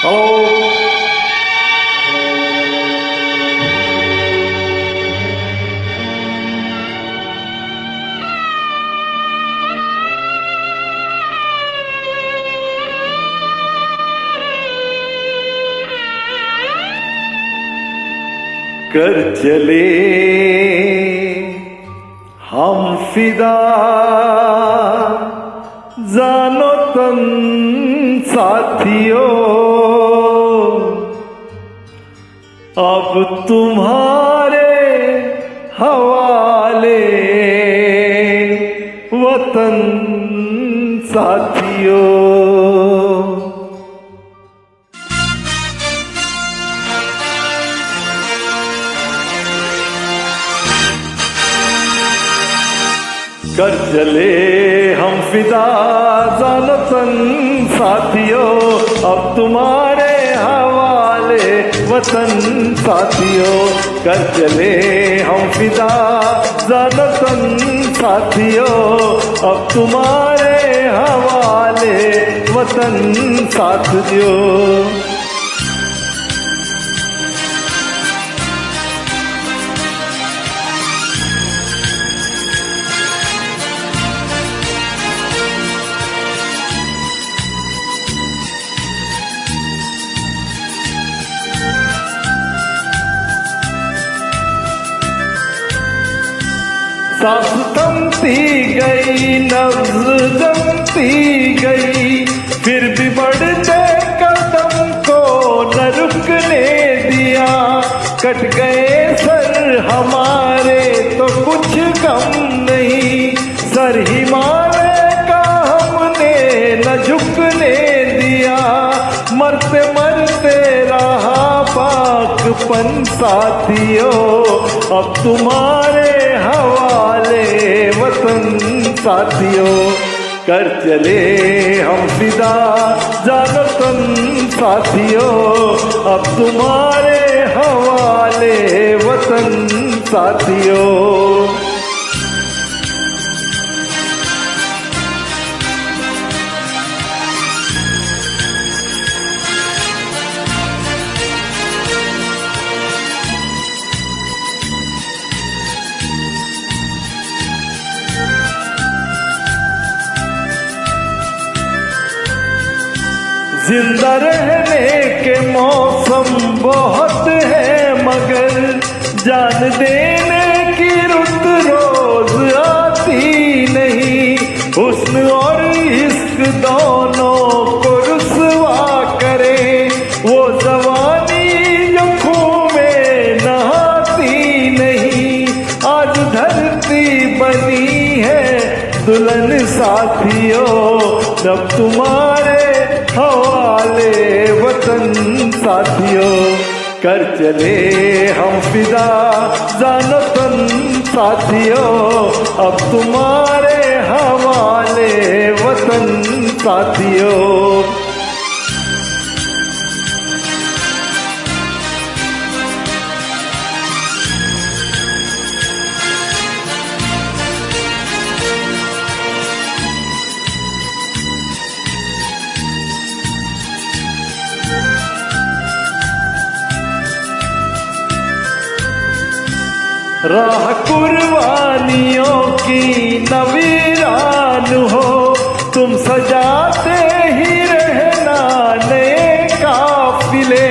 Hello. कर चले हम फिदा जानो तन साथियों, अब तुम्हारे हवाले वतन साथियों। कर चले हम फिदा जानतन साथियों, अब तुम्हारे हवाले वतन साथियों। कर चले हम फिदा जानतन साथियों, अब तुम्हारे हवाले वतन साथियों। सांस थमती गई, नब्ज जमती गई, फिर भी बढ़ते कदम को न रुकने दिया। कट गए सर हमारे तो कुछ गम नहीं, सर हिमालय का हमने न झुकने दिया। मरते मरते रहा पाकपन साथियों, अब तुम्हारे हवाले वतन साथियों। कर चले हम फिदा जानतन साथियों, अब तुम्हारे हवाले वतन साथियों। जिंदा रहने के मौसम बहुत है, मगर जान देने की रुत रोज आती नहीं। हुस्न और इश्क दोनों को रुसवा करे, वो जवानी जो खून में नहाती नहीं। आज धरती बनी है दुल्हन साथियों, जब तुम्हारे हवाले वतन साथियों। कर चले हम फिदा जानतन साथियों, अब तुम्हारे हवाले वतन साथियों। राह कुर्बानियों की नवीरान हो, तुम सजाते ही रहना नए काफिले।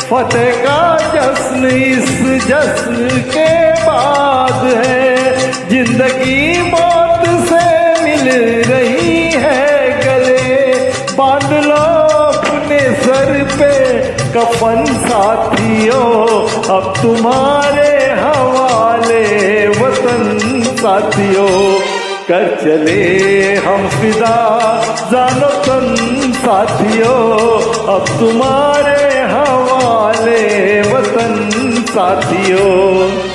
फतेह का जश्न इस जश्न के बाद है, जिंदगी मौत से मिल रही है गले। बांध लो अपने सर पे कफन साथियों, अब तुम्हारे हवाले वतन साथियों। कर चले हम फिदा जानतन साथियों, अब तुम्हारे हवाले वतन साथियों।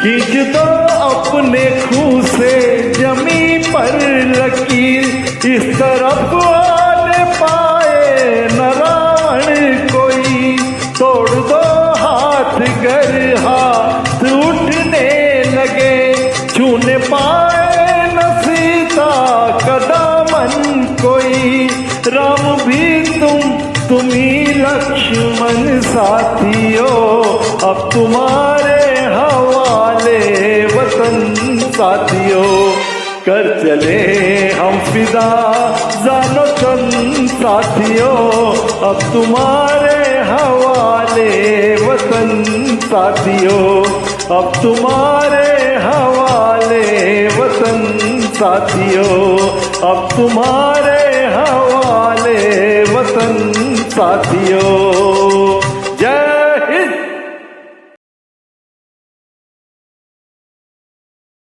खींच दो अपने खूह से जमी पर लकीर, इस तरफ आने पाए न रावण कोई। तोड़ दो हाथ गर हाथ उठने लगे, छूने पाए न सीता का दामन कोई। राम भी तुम ही लक्ष्मण साथियों, अब तुम्हारे हवाले वतन साथियों। कर चले हम फिदा जानो तन साथियों, अब तुम्हारे हवाले वतन साथियों। अब तुम्हारे हवाले वतन साथियों, अब तुम्हारे हवाले वतन साथियों।